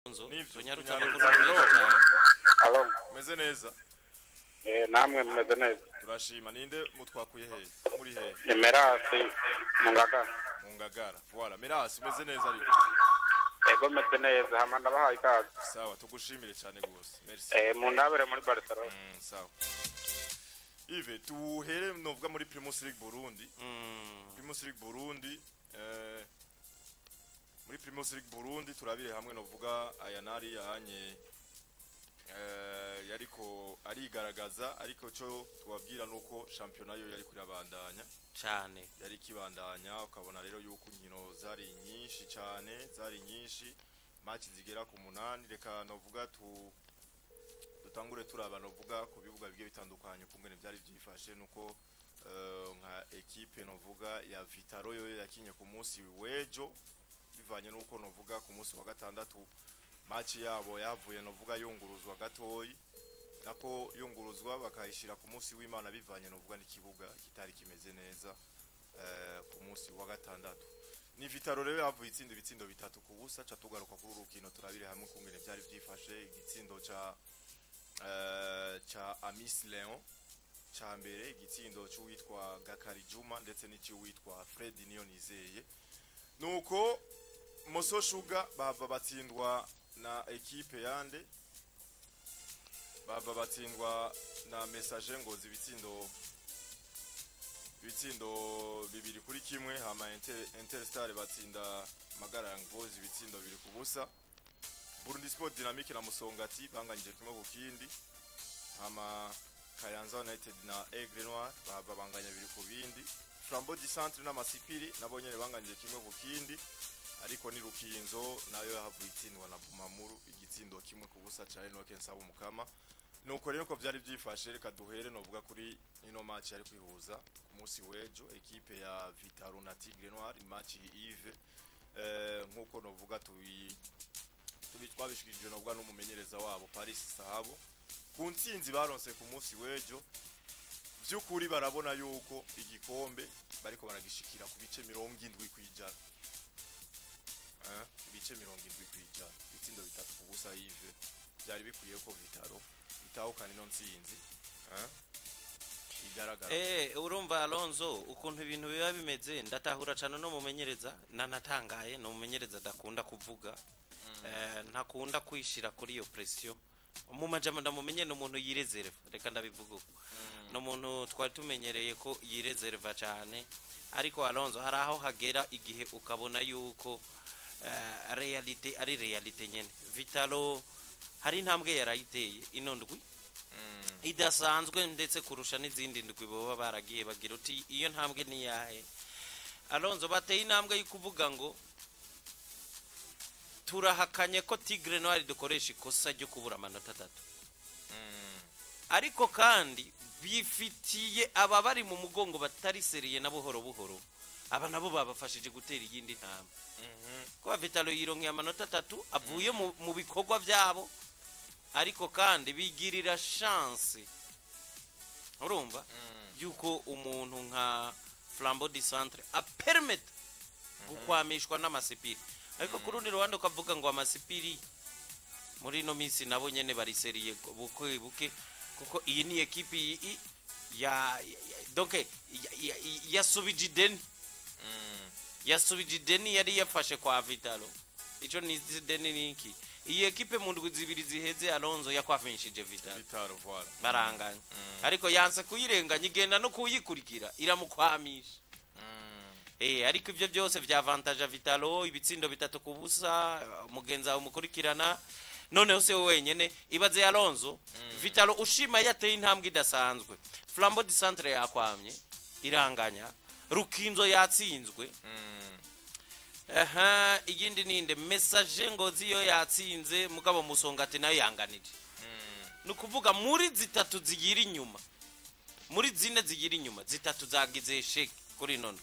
tunyarukana kuri cyane. Alo. Meze neza. Namwe meze neza. Turashima ninde mutwakuye he? Muri he? Emerasi Mungagara. Mungagara. Voilà, Merasi meze neza ariko. Ego meze neza hama ndabahaye ikaze. Sawa, tugushimire cyane gose. Merci. Mundabere muri Barcelona. Sawa. Ive tuhere novuga muri Primus League Burundi. Primus League Burundi muri Primus League Burundi turabire hamwe novuga ayanari yanye yariko arigaragaza ariko cyo twabwira nuko championnat yo yari kurabandanya cyane yari kibandanya ukabona rero yuko inkino zari nyinshi cyane zari nyinshi match zigera ku 8 reka novuga dutangure turaba novuga ku bibuga bigiye bitandukanye kungene byari byifashe nuko nka equipe novuga ya Vitaro yo yakinye ku munsi wejo bivanye nuko novuga ku munsi wa gatandatu match yabo yavuye novuga yunguruzwa gatoyi nako yunguruzwa bakayishira ku munsi w'Imana bivanye novuga n'ikibuga kitari kimeze neza ku munsi wa gatandatu ni Vitaro rero yavuye itsinda ibitsindo bitatu ku busa ca tugaruka kuri urukino turabire hamwe kungene byari byifashe igitsindo ca Amis Leon ca mbere igitsindo cy'uwitwa Gakari Juma ndetse n'icy'uwitwa Fred Niyonizeye nuko Moso Sugar bava batsindwa na equipe yande bava batsindwa na Message Ngozi ibitsindo bibiri kuri kimwe hama Interstar batsinda Magara Ngozi ibitsindo bibiri ku busa Burundi Sport Dynamique na Musongati banganyije kimwe ku kindi hama Kayanza United na Aigle Noir bava banganya bibiri ku bindi Flambeau du Centre na Masipiri nabo nyene banganyije kimwe ku kindi ariko ni Rukinzo nayo yahavuye itsindwa na Bumamuru igitsindo kimwe ku busa cyane no Kensaba umukama nuko rero ko byari byifashe reka duhere novuga kuri ino match yari kwihuza ku munsi wejo equipe ya Vitaro na Tigre Noir match Yves nkuko novuga twabishikirije novuga n'umumenyereza wabo Paris Sahabo ku ntsinzi baronse ku munsi wejo byukuri barabona yuko igikombe bariko baragishikira ku bice 70 kwijana ibice 70 kwijana itsindo bitatu ku busa Yves byari bikwiye ko Vitaro bitahukana ino ntsinzi igaragara urumva Alonso ukuntu ibintu biba bimeze ndatahura cyane no mumenyereza nanatangaye no mumenyereza dakunda kuvuga ntakunda kwishira kuri iyo pression mu majama ndamumenye no muntu yireserve reka ndabivuga uko no muntu twari tumenyereye ko yireserve cyane ariko Alonso hari aho hagera igihe ukabona yuko realite ari realite nyene Vitalo hari intambwe yarayiteye ino ndwi idasanzwe ndetse kurusha n'izindi ndwi boba baragiye bagira uti iyo ntambwe ni yahe Alonso bateye intambwe y'ikuvuga ngo turahakanye ko Tigre Noir dukoresha ikosa ryo kubura amanota 3 ariko kandi bifitiye aba bari mu mugongo batari seriye na buhoro buhoro aba nabo babafashije gutera iyindi ntambwe ko Vitalo yironkye amanota 3 avuye mu bikorwa byabo ariko kandi bigirira chance urumva yuko umuntu nka Flambeau du Centre a permet gukwamishwa n'amasipiri ariko kurundi ruhande ukavuga ngo amasipiri muri no minsi nabo nyene bari seriye buke kuko iyi ni equipe donc yasubijideni yari yafashe kwa Vitalo ico ni deni niki iyi equipe mu ndwi zibiri ziheze Alonso yakwafishije Vitalo voilà baranganye ariko yanse kuyirenganya igenda no kuyikurikira iramukwamisha ariko ibyo byose bya avantage Vitalo ibitsindo bitatu ku busa mugenza umukurikirana none se wenyene ibaze Alonso Vitalo ushima yateye intambwe idasanzwe Flambeau du Centre yakwamye iranganya Rukinzo yatsinzwe igindi ninde Message Ngozi yo yatsinze mugabo Musongati nayo yanganije nukuvuga muri zitatu zigira inyuma muri zine zigira inyuma zitatu zagize sheke kuri none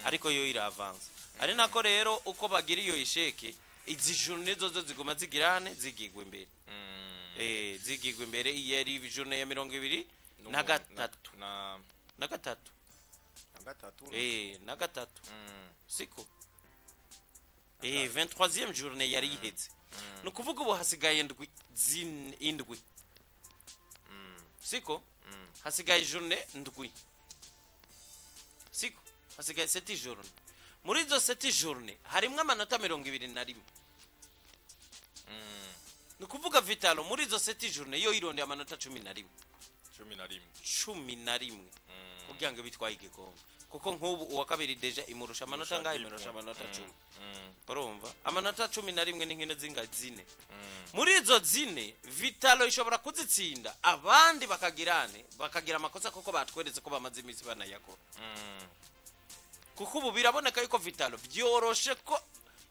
ariko yo iravanza ari nako rero uko bagira iyo isheke izi journée zozo zigoma zigirane zigigwe imbere zigigwe imbere yari journée ya 20 na gatatu na gatatu siko 23e journée yari ihetse nukuvuga ubu hasigaye indwi siko hasigaye journée ndwi siko hasigaye 7 journée muri zo 7 journée harimwe amanota 21 nukuvuga Vitalo muri zo 7 journée yo irondeye amanota 11 kugira ngo bitwaye igikombe kuko nk'ubu uwa kabiri deja imurusha amanota ngahe imurusha amanota 10 urumva amanota 11 n'inkino zingazine muri izo zine Vitalo ishobora kuzitsinda abandi bakagira amakosa kuko batweretse ko bamaze iminsi banayakora kuko ubu biraboneka yuko Vitalo byoroshe ko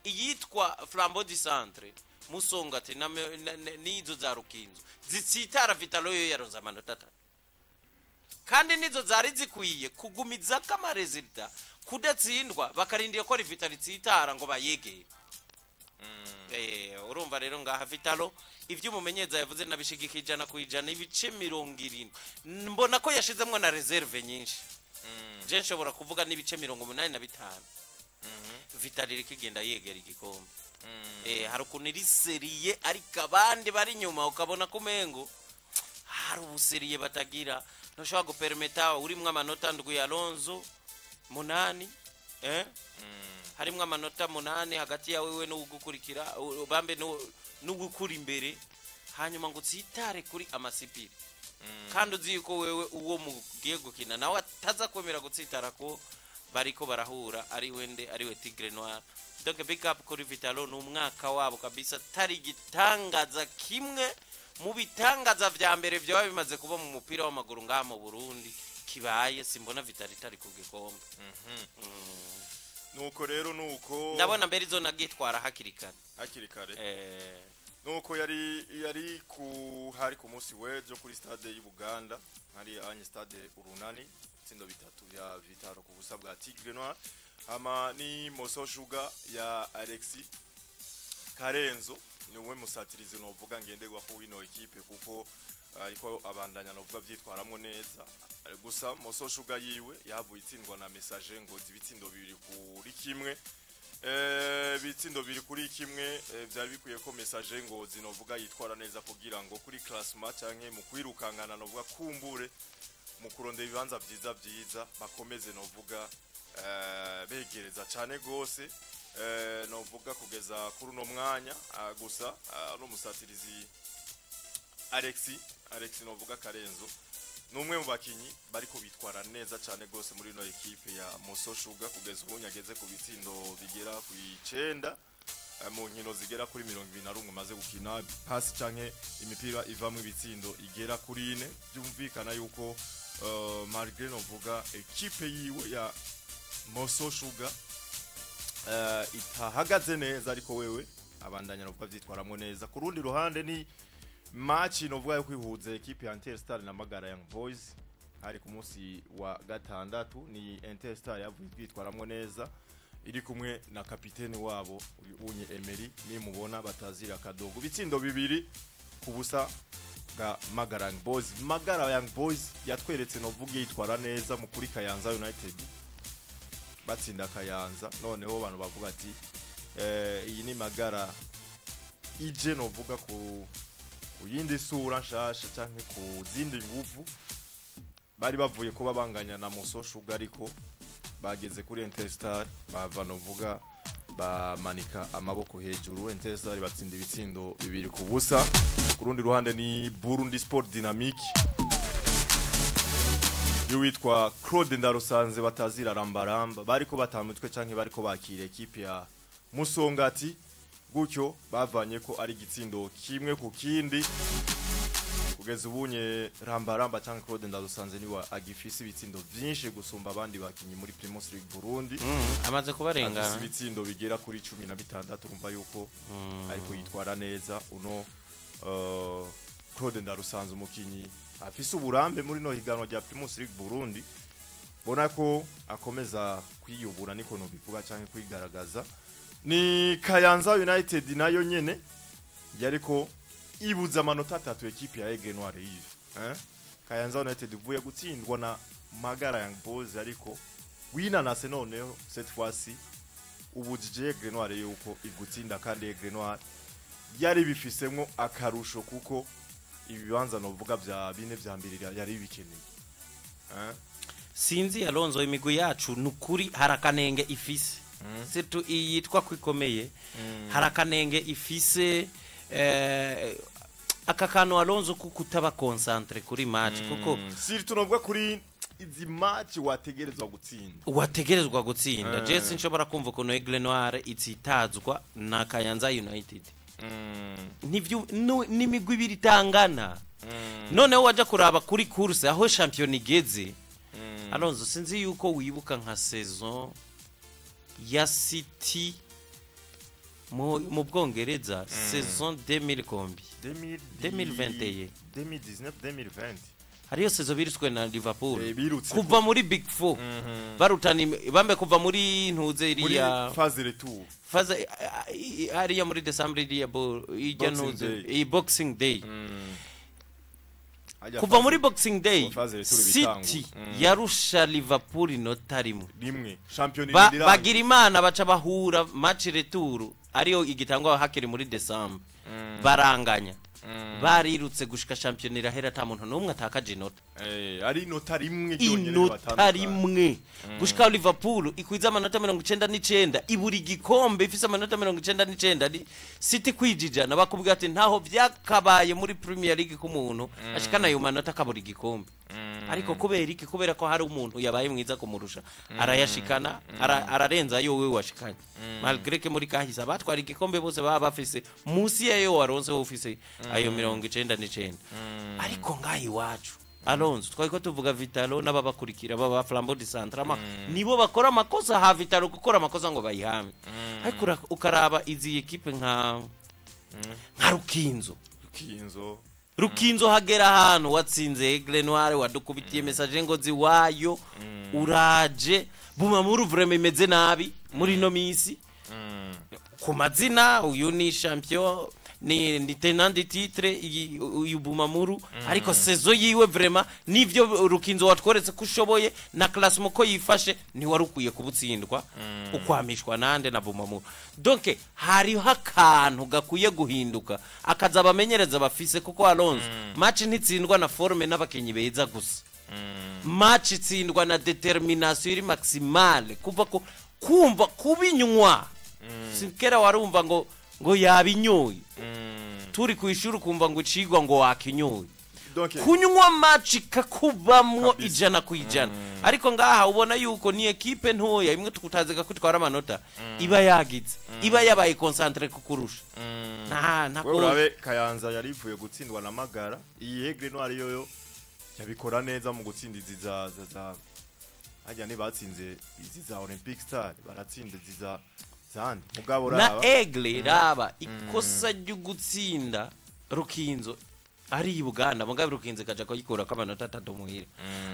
iyitwa Flambeau du Centre Musongati n'izo za Rukinzo zitsitara Vitalo yo yaronza amanota 3 kandi nizo zari zikwiye kugumiza kama resulta kudatsindwa bakarindiye ko Vitalo itsitara ngo bayegere urumva rero ngaha Vitalo ivyo umumenyeza yavuze nabishigikijana kwijana ibice 70 mbona ko yashizemwe na reserve nyinshi je nshobora kuvuga n'ibice 85 Vitalo iri kigenda yegera igikombe hari ukuntu iri serie ariko abandi bari nyuma ukabona kumengo hari ubuseriye batagira ntushobora gupermeta urimwe amanota ndwi ya Alonso 8 harimwe amanota 8 hagati yawe we no gukurikira bambe no gukura imbere hanyuma ngo tsitare kuri amasipiri kandi uzi yuko wewe uwo mugiye gukina nawe ataza kwemera gutsitara ko bariko barahura ari we Tigre Noir donc big up kuri Vitalo n'umwaka wabo kabisa tari gitangaza kimwe mu bitangaza vya mbere byo bimaze kuba mu mupira w'amaguru ngaha mu Burundi kibaye simbona Vitalo itari ku gikombe nuko rero nuko ndabona mbere izo nagitwara hakiri kare nuko yari hari ku munsi wejo kuri stade y'Ubuganda hari anye stade urunani tsindo bitatu ya Vitalo ku busa bwa Tigre Noir ama ni Moso Sugar ya Alexi Karenzo niwe musatirize novuga ngenderwa ko wino equipe kuko ariko abandanya novuga byitwaramo neza gusa Moso Sugar yiwe yavuye itsindwa na message ngo zibitsindo bibiri kuri kimwe bitsindo biri kuri kimwe byari bikwiye ko message ngo zinovuga yitwara neza kugira ngo kuri classement canke mu kwirukangana novuga kumbure mu kurondera ibibanza byiza bakomeze novuga begereza cyane gose novuga kugeza kuri uno mwanya gusa no musatirizi Alexi novuga Karenzo numwe mu bakinyi bariko bitwara neza cyane gose muri no equipe ya Moso Sugar kugeza ubu nyageze ku bitsindo bigera ku 9 mu nkino zigera kuri 21 maze gukina pass canke imipira ivamwe ibitsindo igera kuri 4 byumvikana yuko malgré novuga equipe yiwe ya Moso Sugar itahagaze neza ariko wewe abandanya novuga byitwaramo neza ku rundi ruhande ni match novuga yo kwihuza equipe ya Interstar na Magara Young Boys hari ku munsi wa gatandatu ni Interstar yavuye kwitwaramo neza iri kumwe na kapiteni wabo unye Emery ni mubona batazira kadogo bitsindo bibiri ku busa ga Magara Young Boys. Magara Young Boys yatweretse novuga yitwara neza mu kuri Kayanza United batsinda Kayanza noneho abantu bavuga ati iyi ni Magara ije novuga ku yindi sura nshasha canke ku zindi nguvu bari bavuye ko babanganya na Moso Sugar ariko bageze kuri Interstar bava novuga bamanika amaboko hejuru Interstar batsinda ibitsindo bibiri ku busa ku rundi ruhande ni Burundi Sport Dynamique yuwitwa Claude Ndarusanze batazira rambaramba bariko batamutwe canke bariko bakira equipe ya Musongati gutyo bavanye ko ari gitsindo kimwe ku kindi kugeza ubunye rambaramba cyangwa Claude Ndarusanze niwe agifise ibitsindo byinshi gusumba abandi bakinyi muri Primus League Burundi amaze kubarengana ibitsindo bigera kuri 16 urumva yuko ariko yitwara neza uno Claude Ndarusanze umukinyi afise uburambe muri no higanwa rya Primus League Burundi bona ko akomeza kwiyubura niko no bivuga cyangwa kwigaragaza ni Kayanza United nayo nyene yariko ibuza amanota 3 equipe ya Aigle Noir yive Kayanza United vuye gutsindwa na Magara Young Boys ariko winanase noneho cette fois-ci ubujije Aigle Noir yuko igutsinda kandi Aigle Noir yari bifisemwo akarusho kuko ibibanza novuga bya bine vya mbere yari bikeneye sinzi Alonso imigwi yacu nukuri harakanenge ifise situ iyitwa kwikomeye harakanenge ifise akakano Alonso kukutaba concentre kuri match kuko siri tunovuga kuri izi match wategerezwa gutsinda Jesse nshobora kumva ko Aigle Noire itsitazwa na Kayanza United nivyo n'imigwi ibiri tangana none waje kuraba kuri course aho champion igeze Alonso sinzi yuko wibuka nka saison ya City mu Bwongereza saison 2021 2019 hariyo saison biriswe na Liverpool kuva muri Big 4 barutani bambe kuva muri ntuze iriya phase retour phase hariya muri December iriya ijya ntuze Boxing Day kuva muri Boxing Day City yarusha Liverpool inota rimwe champion bagira imana baca bahura match retour ariyo igitangwa hakiri muri December baranganya barirutse gushika champion irahera ta muntu numwe atakaje inota ari inota rimwe rimwe gushika Liverpool ikwiza amanota 99 iburi gikombe ifise amanota 99 City kwijijana bakubwira ati ntaho byakabaye muri Premier League ku muntu ashikana yo manota kaburi gikombe ariko kubera ko hari umuntu yabaye mwiza kumurusha arayashikana ararenza yo wewe washikanye malgré que muri kahisa batwara igikombe bose baba bafise musi yayo waronse office ayo 99 ariko ngayi wacu Alonso twiko tuvuga Vitalo n'ababakurikira baba Flambeau du Centre nibo bakora amakosa ha Vitalo gukora amakosa ngo bayihame ariko ukaraba izi equipe nka Rukinzo hagera hano watsinze Aigle Noire wadukubitiye message ngo ziwayo uraje Bumamuru vraiment imeze nabi muri no misi ku mazina uyu ni champion ni tenant de titre uyu Bumamuru ariko saison yiwe vraiment nivyo Rukinzo watworetse kushoboye na classement ko yifashe ni warukuye kubutsindwa ukwamishwa nande na Bumamuru donc hari hakantu gakuye guhinduka akaza abamenyereza bafise kuko Alonso match ntitsindwa na forme n'abakenyi beza gusa match itsindwa na determination iri maximale kuva ko kumva kubinywa sikera warumva ngo yabinyoye turi kwishura kumva ngo cigwa ngo wakinyoye kunywa match kakubamwo ijana kwijana ariko ngaha ubona yuko ni equipe ntoya imwe tukutazeka kwitwara amanota iba yagize iba yabaye concentre kukurusha urabe Kayanza yarivuye gutsindwa na Magara iyi Aigle Noire yoyo yabikora neza mu gutsinda iziza hajya ne batsinze iziza Olympic Star baratsinda iziza zandi mugabo na Aigle raba ikosa ryo gutsinda Rukinzo ari Uganda mugabo Rukinzo kaja ko yikora kamanota 3 muhire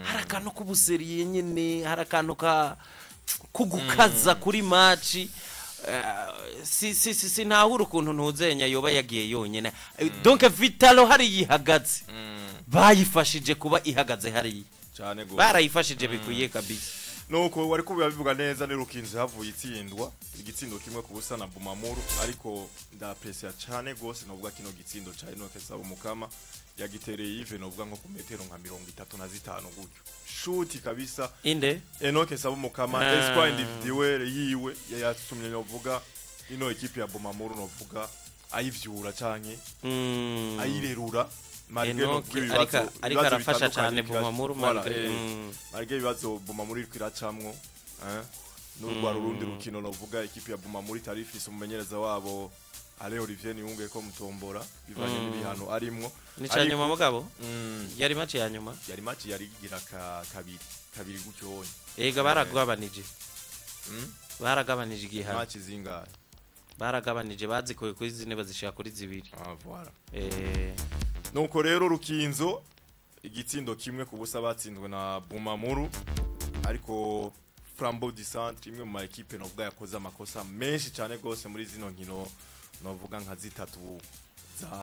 harakano kubuseriye nyene harakano ka kugukaza kuri match si ntahura ukuntu ntuzenya yoba yagiye yonyene donc Vitalo hari yihagaze bayifashije kuba ihagaze hari cyane go barayifashije bikuye kabisa nuko wari kubivuga neza ni Rukinzo havuye itsindwa igitsindo kimwe kubusa na Bumamuru ariko ndapressure cyane gose novuga kino gitsindo cyane no kesaba mukama yagitereye Yves novuga nko ku metero nka 35 gutyo shoot kabisa inde Enoke saba mukama espoir individuel yiwe yatumye novuga ino equipe ya Bumamuru novuga ayivyura canke ayirerura ariko arafasha cyane Bumamuru marge bibazo Bumamuru iri kwiracamwo n'urwa rurundi rukino novuga equipe ya Bumamuru tarifise umumenyereza wabo Ale Olivier Niunge ko mutombora bivanye n'ibihano arimwo ni cyanyuma mugabo yari match ya nyuma yari gira kabiri gutyo ega baragabanije baragabanije igihano match zingahe baragabanije bazikoye kuri zine bazishaka kuri zibiri voilà nuko rero Rukinzo igitsindo kimwe kubusa batsindwe na Bumamuru ariko Flambeau du Centre imwe mu equipe novuga yakoze amakosa menshi cyane gose muri zino nkino novuga nka zitatu